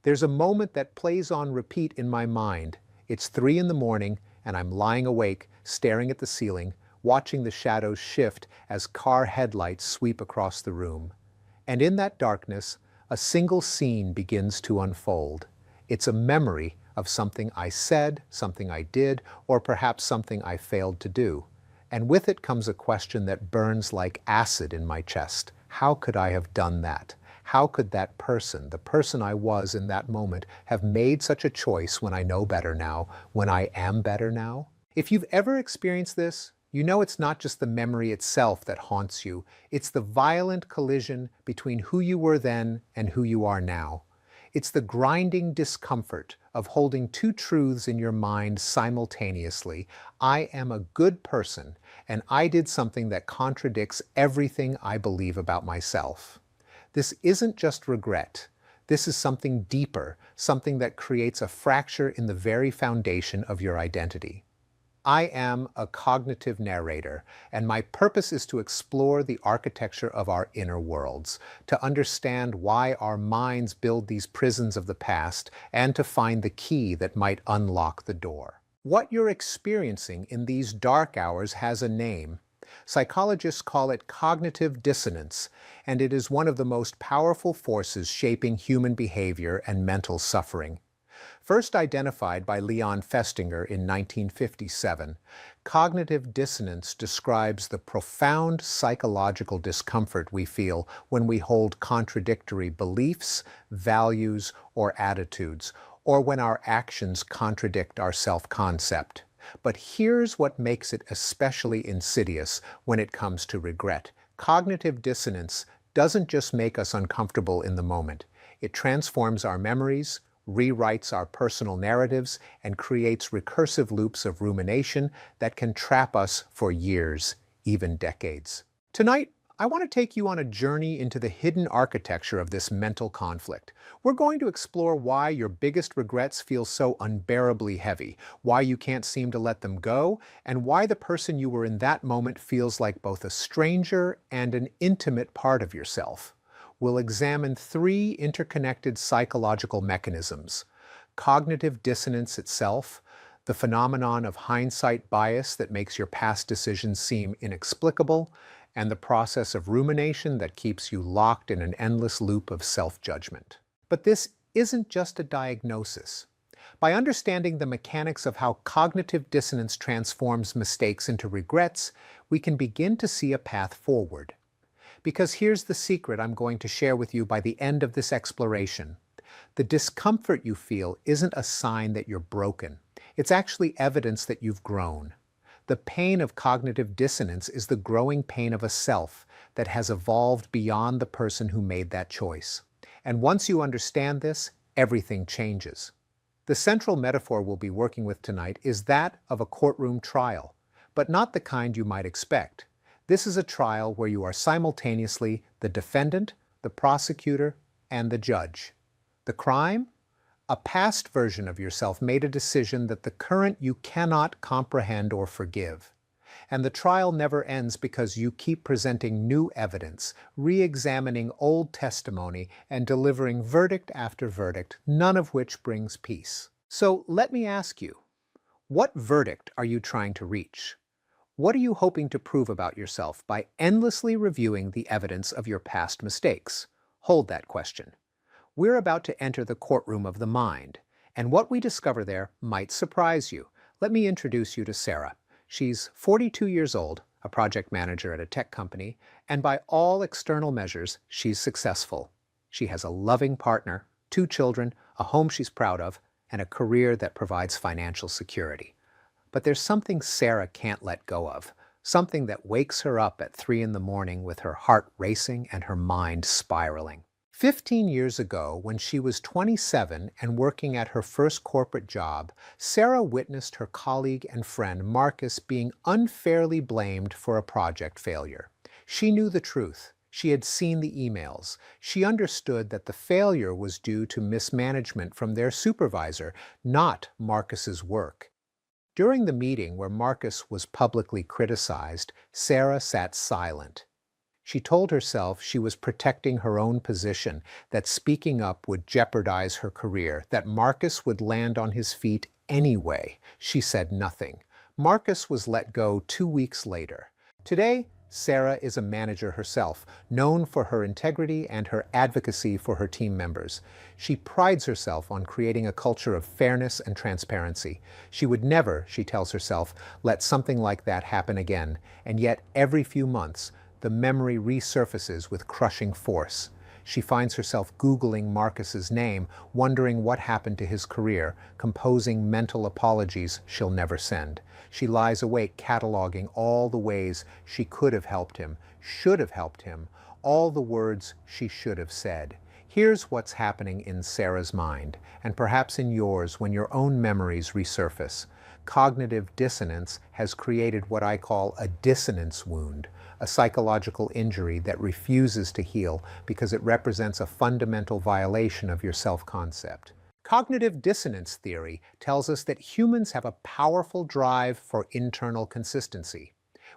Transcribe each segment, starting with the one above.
There's a moment that plays on repeat in my mind. It's 3 in the morning, and I'm lying awake, staring at the ceiling, watching the shadows shift as car headlights sweep across the room. And in that darkness, a single scene begins to unfold. It's a memory of something I said, something I did, or perhaps something I failed to do. And with it comes a question that burns like acid in my chest. How could I have done that? How could that person, the person I was in that moment, have made such a choice when I know better now, when I am better now? If you've ever experienced this, you know it's not just the memory itself that haunts you, it's the violent collision between who you were then and who you are now. It's the grinding discomfort of holding two truths in your mind simultaneously. I am a good person, and I did something that contradicts everything I believe about myself. This isn't just regret. This is something deeper, something that creates a fracture in the very foundation of your identity. I am a cognitive narrator, and my purpose is to explore the architecture of our inner worlds, to understand why our minds build these prisons of the past, and to find the key that might unlock the door. What you're experiencing in these dark hours has a name. Psychologists call it cognitive dissonance, and it is one of the most powerful forces shaping human behavior and mental suffering. First identified by Leon Festinger in 1957, cognitive dissonance describes the profound psychological discomfort we feel when we hold contradictory beliefs, values, or attitudes, or when our actions contradict our self-concept. But here's what makes it especially insidious when it comes to regret. Cognitive dissonance doesn't just make us uncomfortable in the moment. It transforms our memories, rewrites our personal narratives, and creates recursive loops of rumination that can trap us for years, even decades. Tonight, I want to take you on a journey into the hidden architecture of this mental conflict. We're going to explore why your biggest regrets feel so unbearably heavy, why you can't seem to let them go, and why the person you were in that moment feels like both a stranger and an intimate part of yourself. We'll examine 3 interconnected psychological mechanisms: cognitive dissonance itself, the phenomenon of hindsight bias that makes your past decisions seem inexplicable, and the process of rumination that keeps you locked in an endless loop of self-judgment. But this isn't just a diagnosis. By understanding the mechanics of how cognitive dissonance transforms mistakes into regrets, we can begin to see a path forward. Because here's the secret I'm going to share with you by the end of this exploration. The discomfort you feel isn't a sign that you're broken. It's actually evidence that you've grown. The pain of cognitive dissonance is the growing pain of a self that has evolved beyond the person who made that choice. And once you understand this, everything changes. The central metaphor we'll be working with tonight is that of a courtroom trial, but not the kind you might expect. This is a trial where you are simultaneously the defendant, the prosecutor, and the judge. The crime? A past version of yourself made a decision that the current you cannot comprehend or forgive. And the trial never ends because you keep presenting new evidence, re-examining old testimony, and delivering verdict after verdict, none of which brings peace. So let me ask you, what verdict are you trying to reach? What are you hoping to prove about yourself by endlessly reviewing the evidence of your past mistakes? Hold that question. We're about to enter the courtroom of the mind, and what we discover there might surprise you. Let me introduce you to Sarah. She's 42 years old, a project manager at a tech company, and by all external measures, she's successful. She has a loving partner, 2 children, a home she's proud of, and a career that provides financial security. But there's something Sarah can't let go of, something that wakes her up at 3 in the morning with her heart racing and her mind spiraling. 15 years ago, when she was 27 and working at her first corporate job, Sarah witnessed her colleague and friend Marcus being unfairly blamed for a project failure. She knew the truth. She had seen the emails. She understood that the failure was due to mismanagement from their supervisor, not Marcus's work. During the meeting where Marcus was publicly criticized, Sarah sat silent. She told herself she was protecting her own position, that speaking up would jeopardize her career, that Marcus would land on his feet anyway. She said nothing. Marcus was let go 2 weeks later. Today, Sarah is a manager herself, known for her integrity and her advocacy for her team members. She prides herself on creating a culture of fairness and transparency. She would never, she tells herself, let something like that happen again, and yet every few months, the memory resurfaces with crushing force. She finds herself Googling Marcus's name, wondering what happened to his career, composing mental apologies she'll never send. She lies awake cataloging all the ways she could have helped him, should have helped him, all the words she should have said. Here's what's happening in Sarah's mind, and perhaps in yours when your own memories resurface. Cognitive dissonance has created what I call a dissonance wound, a psychological injury that refuses to heal because it represents a fundamental violation of your self-concept. Cognitive dissonance theory tells us that humans have a powerful drive for internal consistency.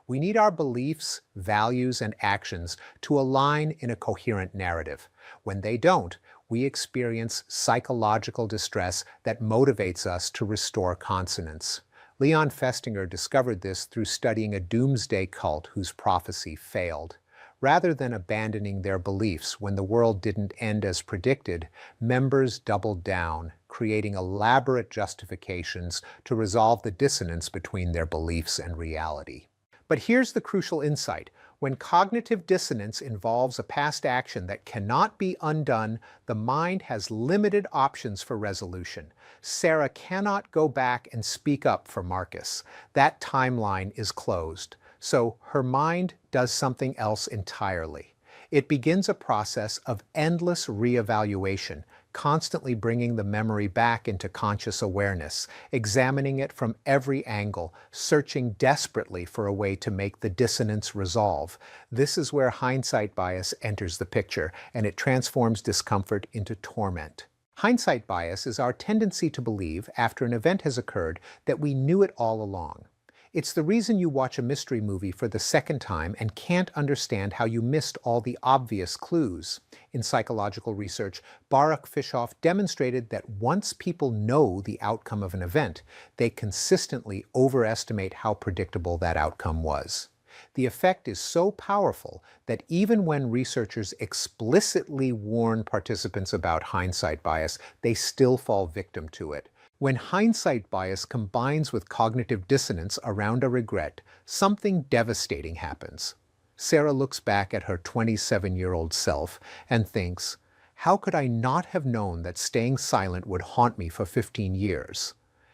We need our beliefs, values, and actions to align in a coherent narrative. When they don't, we experience psychological distress that motivates us to restore consonance. Leon Festinger discovered this through studying a doomsday cult whose prophecy failed. Rather than abandoning their beliefs when the world didn't end as predicted, members doubled down, creating elaborate justifications to resolve the dissonance between their beliefs and reality. But here's the crucial insight. When cognitive dissonance involves a past action that cannot be undone, the mind has limited options for resolution. Sarah cannot go back and speak up for Marcus. That timeline is closed. So her mind does something else entirely. It begins a process of endless reevaluation, constantly bringing the memory back into conscious awareness, examining it from every angle, searching desperately for a way to make the dissonance resolve. This is where hindsight bias enters the picture, and it transforms discomfort into torment. Hindsight bias is our tendency to believe, after an event has occurred, that we knew it all along. It's the reason you watch a mystery movie for the second time and can't understand how you missed all the obvious clues. In psychological research, Baruch Fishoff demonstrated that once people know the outcome of an event, they consistently overestimate how predictable that outcome was. The effect is so powerful that even when researchers explicitly warn participants about hindsight bias, they still fall victim to it. When hindsight bias combines with cognitive dissonance around a regret, something devastating happens. Sarah looks back at her 27-year-old self and thinks, how could I not have known that staying silent would haunt me for 15 years?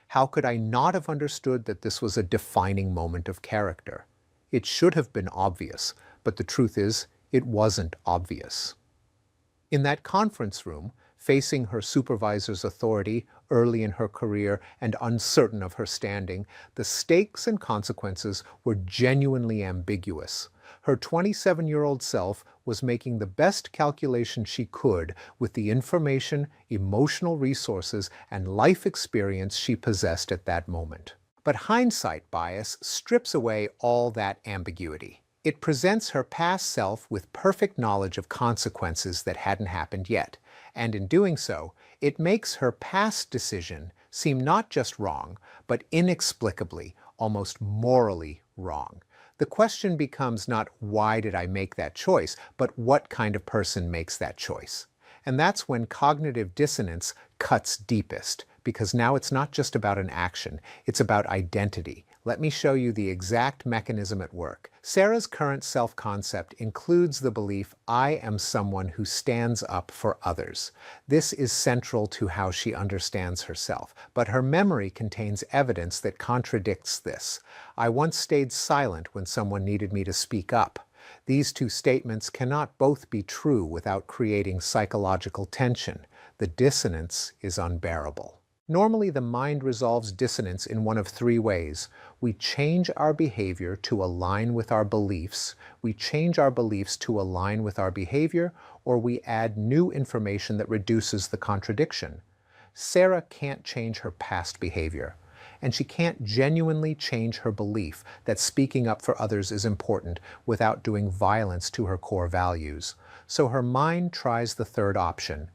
How could I not have understood that this was a defining moment of character? It should have been obvious, but the truth is, it wasn't obvious. In that conference room, facing her supervisor's authority early in her career and uncertain of her standing, the stakes and consequences were genuinely ambiguous. Her 27-year-old self was making the best calculation she could with the information, emotional resources, and life experience she possessed at that moment. But hindsight bias strips away all that ambiguity. It presents her past self with perfect knowledge of consequences that hadn't happened yet, and in doing so, it makes her past decision seem not just wrong, but inexplicably, almost morally wrong. The question becomes not why did I make that choice, but what kind of person makes that choice? And that's when cognitive dissonance cuts deepest, because now it's not just about an action, it's about identity. Let me show you the exact mechanism at work. Sarah's current self-concept includes the belief, I am someone who stands up for others. This is central to how she understands herself, but her memory contains evidence that contradicts this. I once stayed silent when someone needed me to speak up. These two statements cannot both be true without creating psychological tension. The dissonance is unbearable. Normally, the mind resolves dissonance in one of three ways. We change our behavior to align with our beliefs, we change our beliefs to align with our behavior, or we add new information that reduces the contradiction. Sarah can't change her past behavior, and she can't genuinely change her belief that speaking up for others is important without doing violence to her core values. So her mind tries the third option.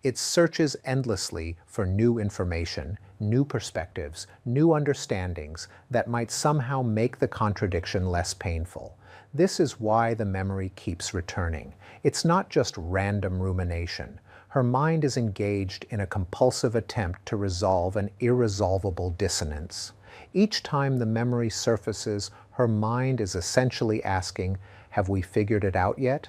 It searches endlessly for new information, new perspectives, new understandings that might somehow make the contradiction less painful. This is why the memory keeps returning. It's not just random rumination. Her mind is engaged in a compulsive attempt to resolve an irresolvable dissonance. Each time the memory surfaces, her mind is essentially asking, have we figured it out yet?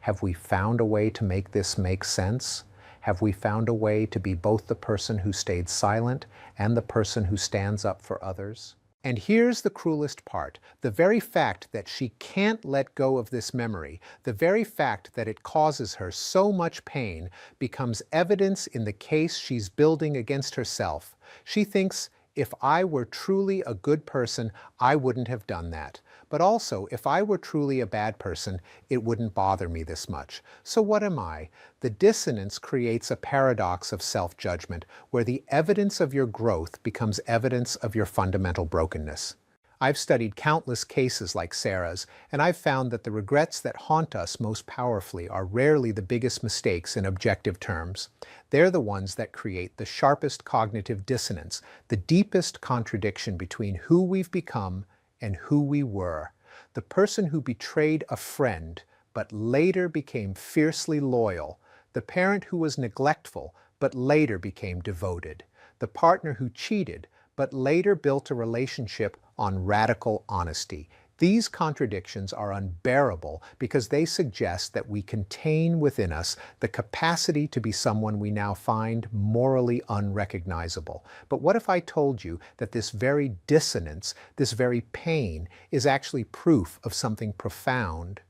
Have we found a way to make this make sense? Have we found a way to be both the person who stayed silent and the person who stands up for others? And here's the cruelest part. The very fact that she can't let go of this memory, the very fact that it causes her so much pain, becomes evidence in the case she's building against herself. She thinks, if I were truly a good person, I wouldn't have done that. But also, if I were truly a bad person, it wouldn't bother me this much. So what am I? The dissonance creates a paradox of self-judgment, where the evidence of your growth becomes evidence of your fundamental brokenness. I've studied countless cases like Sarah's, and I've found that the regrets that haunt us most powerfully are rarely the biggest mistakes in objective terms. They're the ones that create the sharpest cognitive dissonance, the deepest contradiction between who we've become and who we were. The person who betrayed a friend but later became fiercely loyal, the parent who was neglectful but later became devoted, the partner who cheated but later built a relationship on radical honesty. These contradictions are unbearable because they suggest that we contain within us the capacity to be someone we now find morally unrecognizable. But what if I told you that this very dissonance, this very pain, is actually proof of something profound?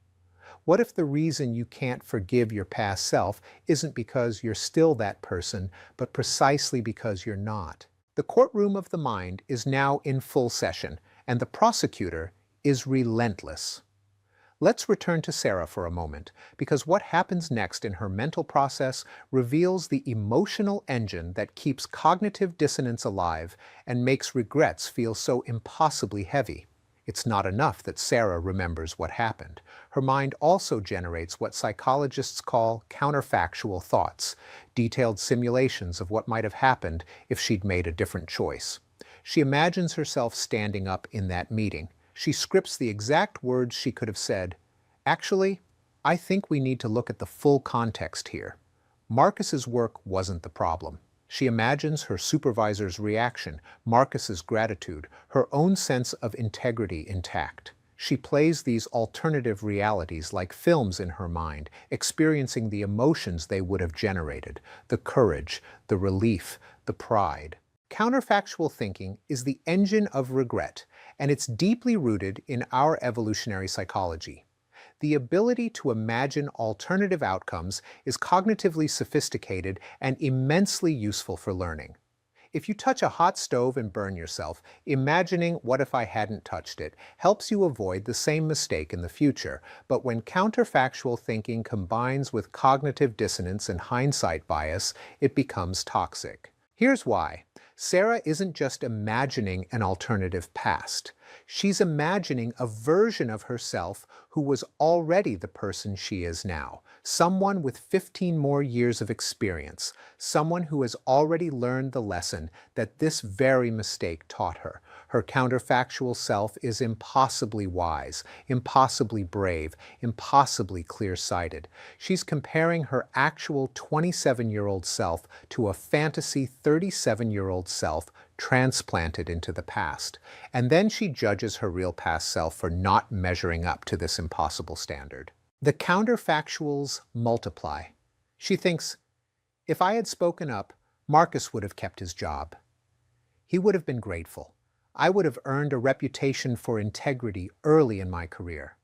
What if the reason you can't forgive your past self isn't because you're still that person, but precisely because you're not? The courtroom of the mind is now in full session, and the prosecutor is relentless. Let's return to Sarah for a moment, because what happens next in her mental process reveals the emotional engine that keeps cognitive dissonance alive and makes regrets feel so impossibly heavy. It's not enough that Sarah remembers what happened. Her mind also generates what psychologists call counterfactual thoughts, detailed simulations of what might have happened if she'd made a different choice. She imagines herself standing up in that meeting. She scripts the exact words she could have said. Actually, I think we need to look at the full context here. Marcus's work wasn't the problem. She imagines her supervisor's reaction, Marcus's gratitude, her own sense of integrity intact. She plays these alternative realities like films in her mind, experiencing the emotions they would have generated, the courage, the relief, the pride. Counterfactual thinking is the engine of regret, and it's deeply rooted in our evolutionary psychology. The ability to imagine alternative outcomes is cognitively sophisticated and immensely useful for learning. If you touch a hot stove and burn yourself, imagining what if I hadn't touched it helps you avoid the same mistake in the future. But when counterfactual thinking combines with cognitive dissonance and hindsight bias, it becomes toxic. Here's why. Sarah isn't just imagining an alternative past. She's imagining a version of herself who was already the person she is now. Someone with 15 more years of experience. Someone who has already learned the lesson that this very mistake taught her. Her counterfactual self is impossibly wise, impossibly brave, impossibly clear-sighted. She's comparing her actual 27-year-old self to a fantasy 37-year-old self transplanted into the past. And then she judges her real past self for not measuring up to this impossible standard. The counterfactuals multiply. She thinks, if I had spoken up, Marcus would have kept his job. He would have been grateful. I would have earned a reputation for integrity early in my career.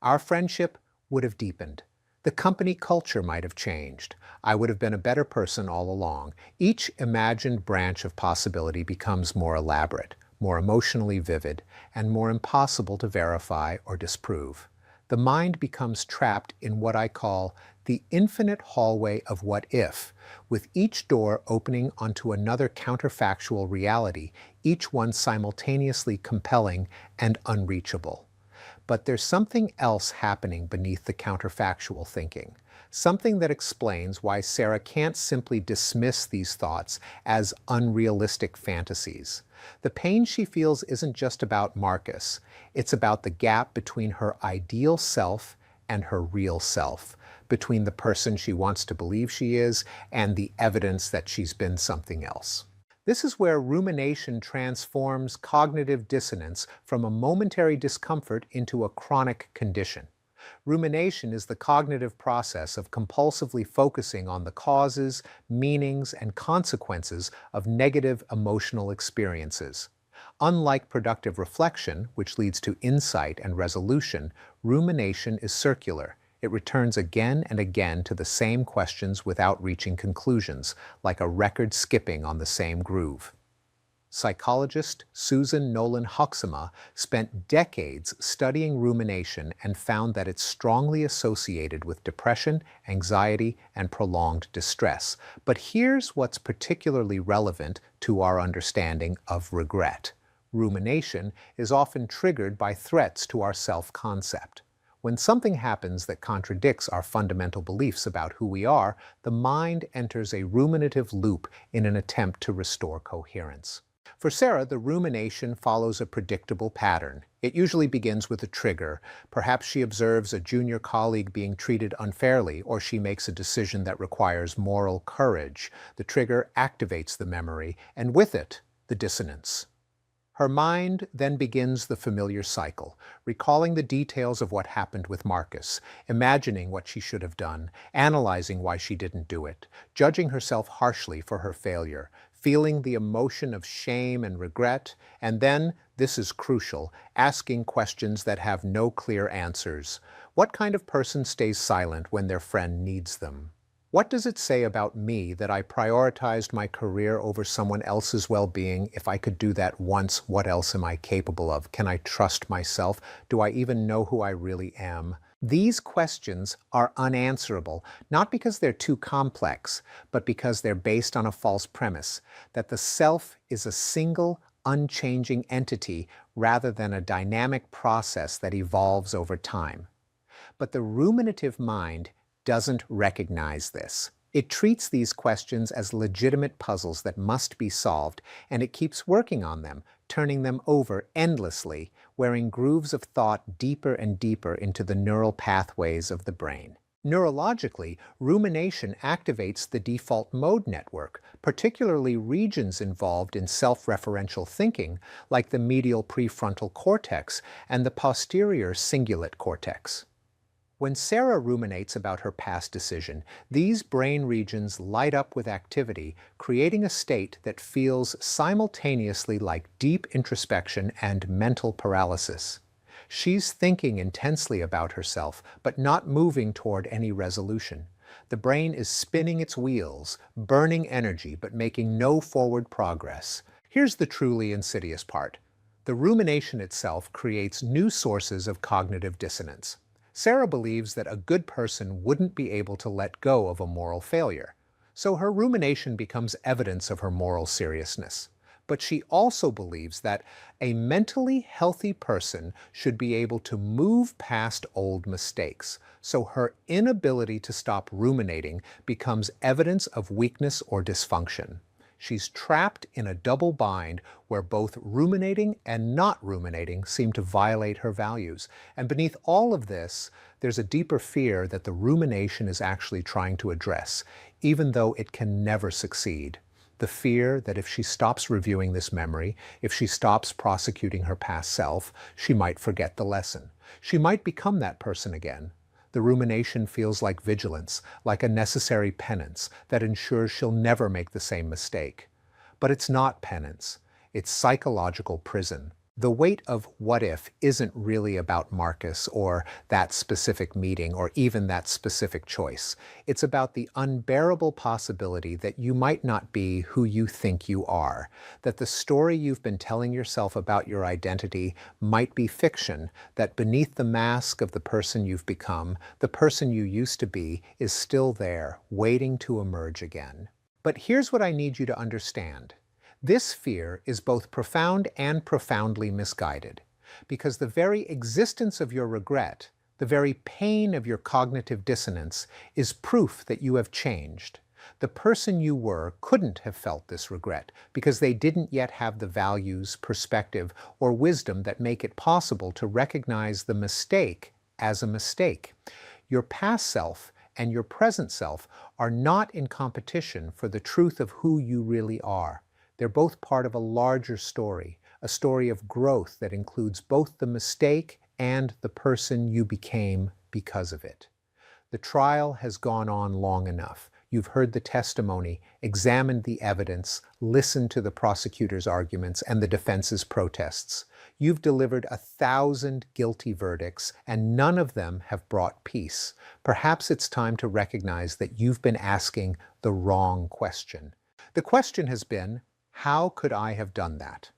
Our friendship would have deepened. The company culture might have changed. I would have been a better person all along. Each imagined branch of possibility becomes more elaborate, more emotionally vivid, and more impossible to verify or disprove. The mind becomes trapped in what I call the infinite hallway of what if, with each door opening onto another counterfactual reality, each one simultaneously compelling and unreachable. But there's something else happening beneath the counterfactual thinking, something that explains why Sarah can't simply dismiss these thoughts as unrealistic fantasies. The pain she feels isn't just about Marcus, it's about the gap between her ideal self and her real self, between the person she wants to believe she is and the evidence that she's been something else. This is where rumination transforms cognitive dissonance from a momentary discomfort into a chronic condition. Rumination is the cognitive process of compulsively focusing on the causes, meanings, and consequences of negative emotional experiences. Unlike productive reflection, which leads to insight and resolution, rumination is circular. It returns again and again to the same questions without reaching conclusions, like a record skipping on the same groove. Psychologist Susan Nolan Hoeksema spent decades studying rumination and found that it's strongly associated with depression, anxiety, and prolonged distress. But here's what's particularly relevant to our understanding of regret. Rumination is often triggered by threats to our self-concept. When something happens that contradicts our fundamental beliefs about who we are, the mind enters a ruminative loop in an attempt to restore coherence. For Sarah, the rumination follows a predictable pattern. It usually begins with a trigger. Perhaps she observes a junior colleague being treated unfairly, or she makes a decision that requires moral courage. The trigger activates the memory, and with it, the dissonance. Her mind then begins the familiar cycle, recalling the details of what happened with Marcus, imagining what she should have done, analyzing why she didn't do it, judging herself harshly for her failure, feeling the emotion of shame and regret, and then, this is crucial, asking questions that have no clear answers. What kind of person stays silent when their friend needs them? What does it say about me that I prioritized my career over someone else's well-being? If I could do that once, what else am I capable of? Can I trust myself? Do I even know who I really am? These questions are unanswerable, not because they're too complex, but because they're based on a false premise, that the self is a single, unchanging entity rather than a dynamic process that evolves over time. But the ruminative mind doesn't recognize this. It treats these questions as legitimate puzzles that must be solved, and it keeps working on them, turning them over endlessly, wearing grooves of thought deeper and deeper into the neural pathways of the brain. Neurologically, rumination activates the default mode network, particularly regions involved in self-referential thinking, like the medial prefrontal cortex and the posterior cingulate cortex. When Sarah ruminates about her past decision, these brain regions light up with activity, creating a state that feels simultaneously like deep introspection and mental paralysis. She's thinking intensely about herself, but not moving toward any resolution. The brain is spinning its wheels, burning energy, but making no forward progress. Here's the truly insidious part. The rumination itself creates new sources of cognitive dissonance. Sarah believes that a good person wouldn't be able to let go of a moral failure, so her rumination becomes evidence of her moral seriousness. But she also believes that a mentally healthy person should be able to move past old mistakes, so her inability to stop ruminating becomes evidence of weakness or dysfunction. She's trapped in a double bind where both ruminating and not ruminating seem to violate her values. And beneath all of this, there's a deeper fear that the rumination is actually trying to address, even though it can never succeed. The fear that if she stops reviewing this memory, if she stops prosecuting her past self, she might forget the lesson. She might become that person again. The rumination feels like vigilance, like a necessary penance that ensures she'll never make the same mistake. But it's not penance. It's psychological prison. The weight of what if isn't really about Marcus or that specific meeting or even that specific choice. It's about the unbearable possibility that you might not be who you think you are, that the story you've been telling yourself about your identity might be fiction, that beneath the mask of the person you've become, the person you used to be is still there, waiting to emerge again. But here's what I need you to understand. This fear is both profound and profoundly misguided, because the very existence of your regret, the very pain of your cognitive dissonance, is proof that you have changed. The person you were couldn't have felt this regret because they didn't yet have the values, perspective, or wisdom that make it possible to recognize the mistake as a mistake. Your past self and your present self are not in competition for the truth of who you really are. They're both part of a larger story, a story of growth that includes both the mistake and the person you became because of it. The trial has gone on long enough. You've heard the testimony, examined the evidence, listened to the prosecutor's arguments and the defense's protests. You've delivered 1,000 guilty verdicts, and none of them have brought peace. Perhaps it's time to recognize that you've been asking the wrong question. The question has been, how could I have done that?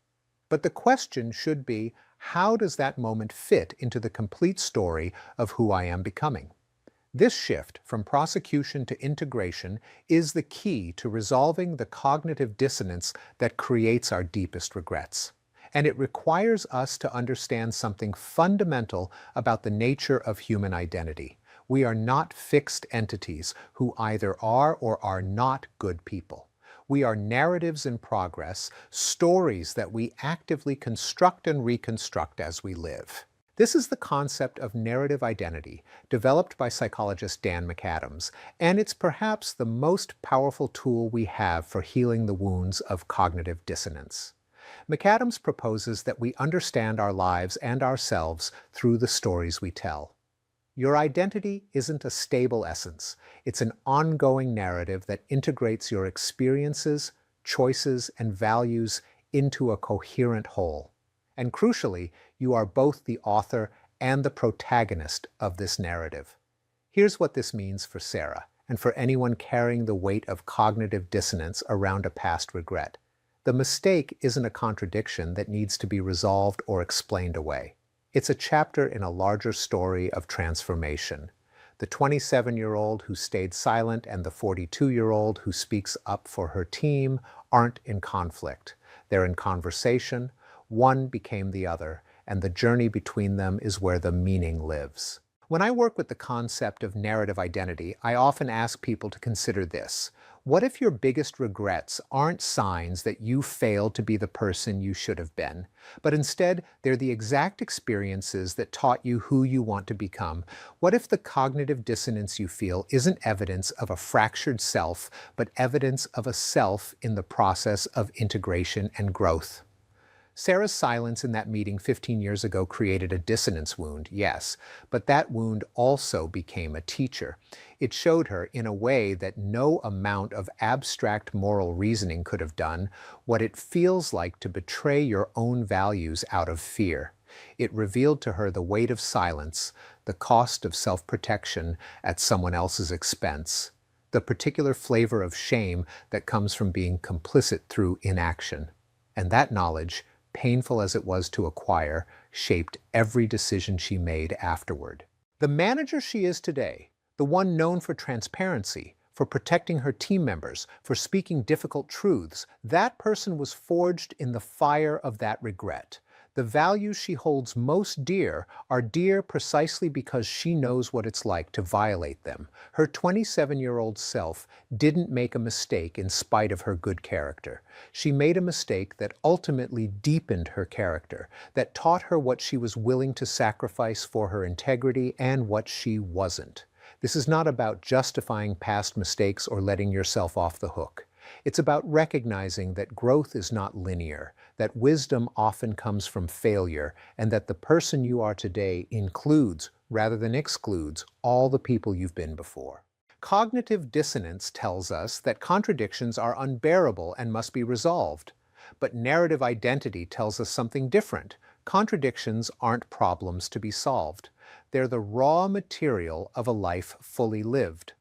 But the question should be, how does that moment fit into the complete story of who I am becoming? This shift from prosecution to integration is the key to resolving the cognitive dissonance that creates our deepest regrets. And it requires us to understand something fundamental about the nature of human identity. We are not fixed entities who either are or are not good people. We are narratives in progress, stories that we actively construct and reconstruct as we live. This is the concept of narrative identity, developed by psychologist Dan McAdams, and it's perhaps the most powerful tool we have for healing the wounds of cognitive dissonance. McAdams proposes that we understand our lives and ourselves through the stories we tell. Your identity isn't a stable essence. It's an ongoing narrative that integrates your experiences, choices, and values into a coherent whole. And crucially, you are both the author and the protagonist of this narrative. Here's what this means for Sarah, and for anyone carrying the weight of cognitive dissonance around a past regret. The mistake isn't a contradiction that needs to be resolved or explained away. It's a chapter in a larger story of transformation. The 27-year-old who stayed silent and the 42-year-old who speaks up for her team aren't in conflict. They're in conversation. One became the other, and the journey between them is where the meaning lives. When I work with the concept of narrative identity, I often ask people to consider this. What if your biggest regrets aren't signs that you failed to be the person you should have been, but instead they're the exact experiences that taught you who you want to become? What if the cognitive dissonance you feel isn't evidence of a fractured self, but evidence of a self in the process of integration and growth? Sarah's silence in that meeting 15 years ago created a dissonance wound, yes, but that wound also became a teacher. It showed her, in a way that no amount of abstract moral reasoning could have done, what it feels like to betray your own values out of fear. It revealed to her the weight of silence, the cost of self-protection at someone else's expense, the particular flavor of shame that comes from being complicit through inaction. And that knowledge, painful as it was to acquire, shaped every decision she made afterward. The manager she is today, the one known for transparency, for protecting her team members, for speaking difficult truths, that person was forged in the fire of that regret. The values she holds most dear are dear precisely because she knows what it's like to violate them. Her 27-year-old self didn't make a mistake in spite of her good character. She made a mistake that ultimately deepened her character, that taught her what she was willing to sacrifice for her integrity and what she wasn't. This is not about justifying past mistakes or letting yourself off the hook. It's about recognizing that growth is not linear, that wisdom often comes from failure, and that the person you are today includes, rather than excludes, all the people you've been before. Cognitive dissonance tells us that contradictions are unbearable and must be resolved. But narrative identity tells us something different. Contradictions aren't problems to be solved. They're the raw material of a life fully lived.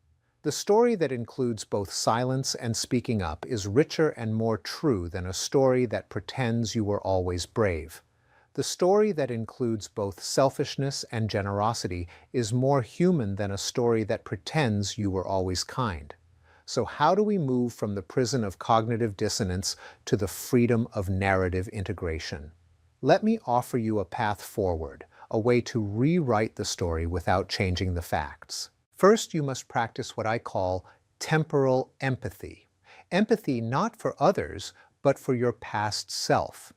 The story that includes both silence and speaking up is richer and more true than a story that pretends you were always brave. The story that includes both selfishness and generosity is more human than a story that pretends you were always kind. So how do we move from the prison of cognitive dissonance to the freedom of narrative integration? Let me offer you a path forward, a way to rewrite the story without changing the facts. First, you must practice what I call temporal empathy. Empathy not for others, but for your past self.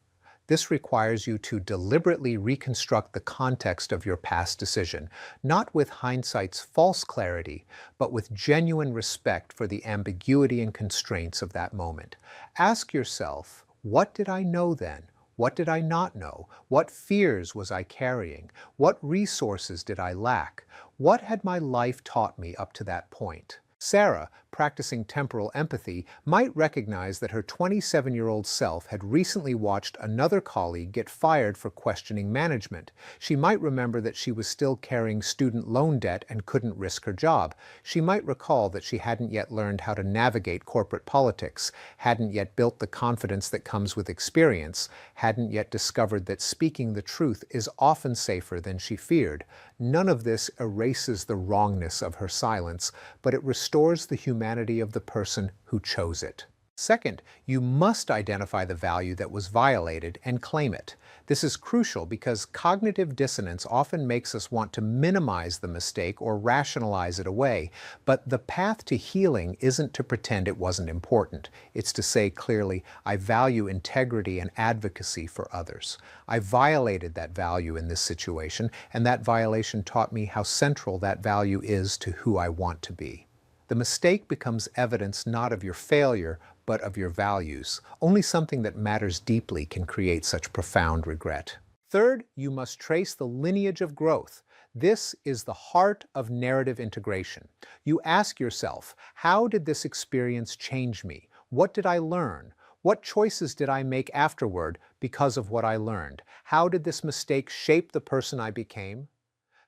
This requires you to deliberately reconstruct the context of your past decision, not with hindsight's false clarity, but with genuine respect for the ambiguity and constraints of that moment. Ask yourself, what did I know then? What did I not know? What fears was I carrying? What resources did I lack? What had my life taught me up to that point? Sarah, practicing temporal empathy, might recognize that her 27-year-old self had recently watched another colleague get fired for questioning management. She might remember that she was still carrying student loan debt and couldn't risk her job. She might recall that she hadn't yet learned how to navigate corporate politics, hadn't yet built the confidence that comes with experience, hadn't yet discovered that speaking the truth is often safer than she feared. None of this erases the wrongness of her silence, but it restores the humanity of the person who chose it. Second, you must identify the value that was violated and claim it. This is crucial because cognitive dissonance often makes us want to minimize the mistake or rationalize it away, but the path to healing isn't to pretend it wasn't important. It's to say clearly, I value integrity and advocacy for others. I violated that value in this situation, and that violation taught me how central that value is to who I want to be. The mistake becomes evidence not of your failure, but of your values. Only something that matters deeply can create such profound regret. Third, you must trace the lineage of growth. This is the heart of narrative integration. You ask yourself, how did this experience change me? What did I learn? What choices did I make afterward because of what I learned? How did this mistake shape the person I became?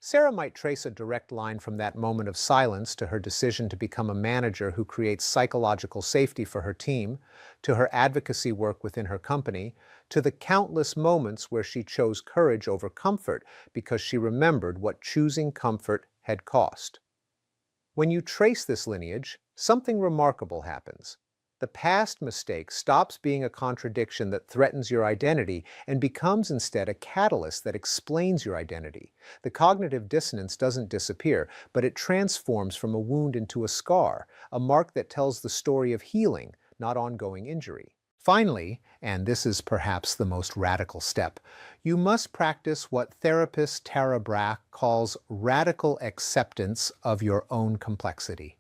Sarah might trace a direct line from that moment of silence to her decision to become a manager who creates psychological safety for her team, to her advocacy work within her company, to the countless moments where she chose courage over comfort because she remembered what choosing comfort had cost. When you trace this lineage, something remarkable happens. The past mistake stops being a contradiction that threatens your identity and becomes instead a catalyst that explains your identity. The cognitive dissonance doesn't disappear, but it transforms from a wound into a scar, a mark that tells the story of healing, not ongoing injury. Finally, and this is perhaps the most radical step, you must practice what therapist Tara Brach calls radical acceptance of your own complexity.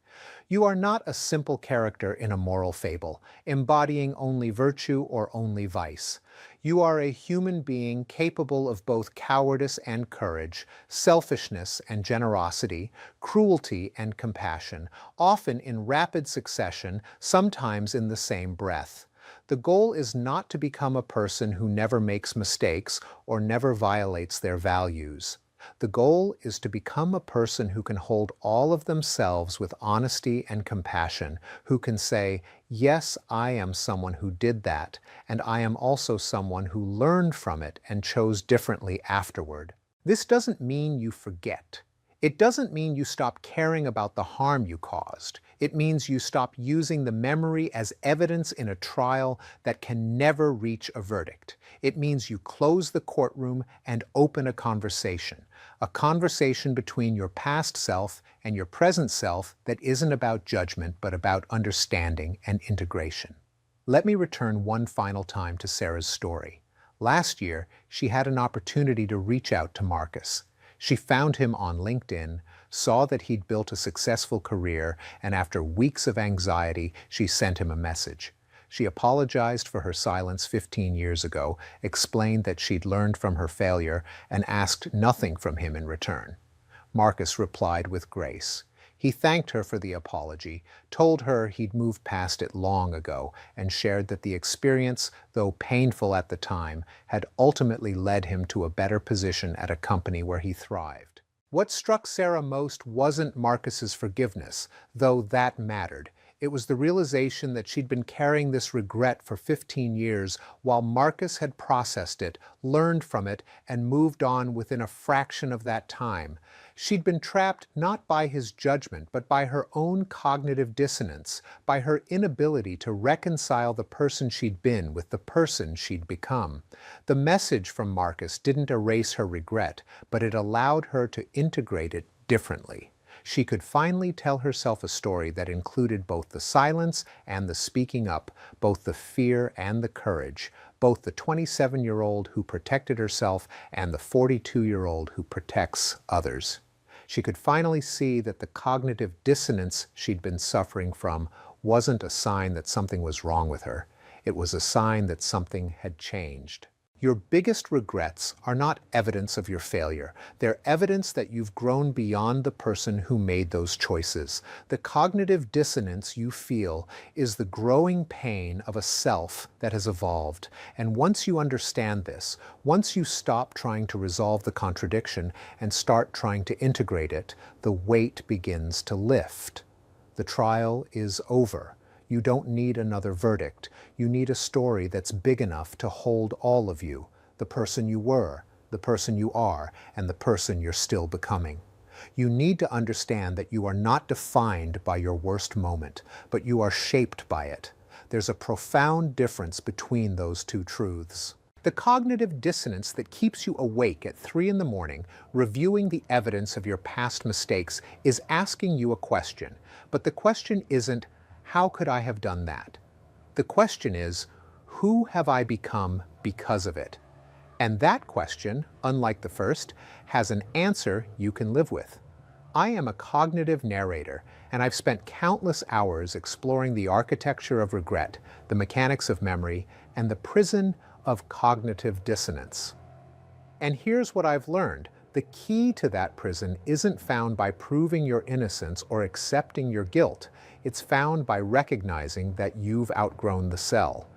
You are not a simple character in a moral fable, embodying only virtue or only vice. You are a human being capable of both cowardice and courage, selfishness and generosity, cruelty and compassion, often in rapid succession, sometimes in the same breath. The goal is not to become a person who never makes mistakes or never violates their values. The goal is to become a person who can hold all of themselves with honesty and compassion, who can say, yes, I am someone who did that, and I am also someone who learned from it and chose differently afterward. This doesn't mean you forget. It doesn't mean you stop caring about the harm you caused. It means you stop using the memory as evidence in a trial that can never reach a verdict. It means you close the courtroom and open a conversation between your past self and your present self that isn't about judgment but about understanding and integration. Let me return one final time to Sarah's story. Last year, she had an opportunity to reach out to Marcus. She found him on LinkedIn, saw that he'd built a successful career, and after weeks of anxiety, she sent him a message. She apologized for her silence 15 years ago, explained that she'd learned from her failure, and asked nothing from him in return. Marcus replied with grace. He thanked her for the apology, told her he'd moved past it long ago, and shared that the experience, though painful at the time, had ultimately led him to a better position at a company where he thrived. What struck Sarah most wasn't Marcus's forgiveness, though that mattered. It was the realization that she'd been carrying this regret for 15 years while Marcus had processed it, learned from it, and moved on within a fraction of that time. She'd been trapped not by his judgment, but by her own cognitive dissonance, by her inability to reconcile the person she'd been with the person she'd become. The message from Marcus didn't erase her regret, but it allowed her to integrate it differently. She could finally tell herself a story that included both the silence and the speaking up, both the fear and the courage, both the 27-year-old who protected herself and the 42-year-old who protects others. She could finally see that the cognitive dissonance she'd been suffering from wasn't a sign that something was wrong with her. It was a sign that something had changed. Your biggest regrets are not evidence of your failure. They're evidence that you've grown beyond the person who made those choices. The cognitive dissonance you feel is the growing pain of a self that has evolved. And once you understand this, once you stop trying to resolve the contradiction and start trying to integrate it, the weight begins to lift. The trial is over. You don't need another verdict. You need a story that's big enough to hold all of you, the person you were, the person you are, and the person you're still becoming. You need to understand that you are not defined by your worst moment, but you are shaped by it. There's a profound difference between those two truths. The cognitive dissonance that keeps you awake at 3 in the morning, reviewing the evidence of your past mistakes, is asking you a question. But the question isn't, how could I have done that? The question is, who have I become because of it? And that question, unlike the first, has an answer you can live with. I am a cognitive narrator, and I've spent countless hours exploring the architecture of regret, the mechanics of memory, and the prison of cognitive dissonance. And here's what I've learned. The key to that prison isn't found by proving your innocence or accepting your guilt. It's found by recognizing that you've outgrown the cell.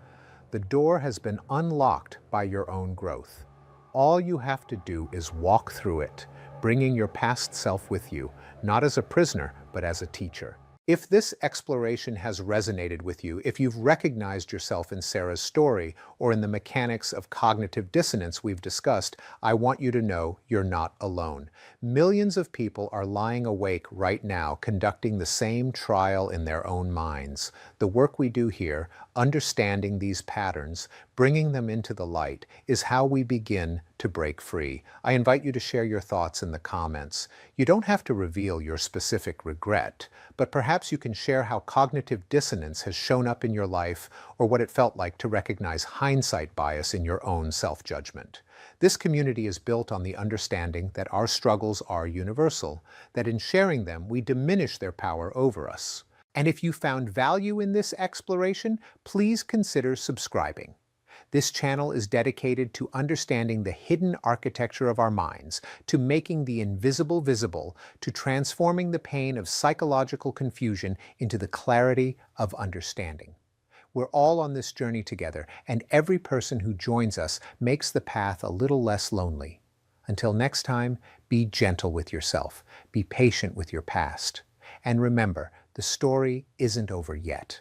The door has been unlocked by your own growth. All you have to do is walk through it, bringing your past self with you, not as a prisoner, but as a teacher. If this exploration has resonated with you, if you've recognized yourself in Sarah's story or in the mechanics of cognitive dissonance we've discussed, I want you to know you're not alone. Millions of people are lying awake right now conducting the same trial in their own minds. The work we do here, understanding these patterns, bringing them into the light, is how we begin to break free. I invite you to share your thoughts in the comments. You don't have to reveal your specific regret, but perhaps you can share how cognitive dissonance has shown up in your life or what it felt like to recognize hindsight bias in your own self-judgment. This community is built on the understanding that our struggles are universal, that in sharing them we diminish their power over us. And if you found value in this exploration, please consider subscribing. This channel is dedicated to understanding the hidden architecture of our minds, to making the invisible visible, to transforming the pain of psychological confusion into the clarity of understanding. We're all on this journey together, and every person who joins us makes the path a little less lonely. Until next time, be gentle with yourself, be patient with your past, and remember, the story isn't over yet.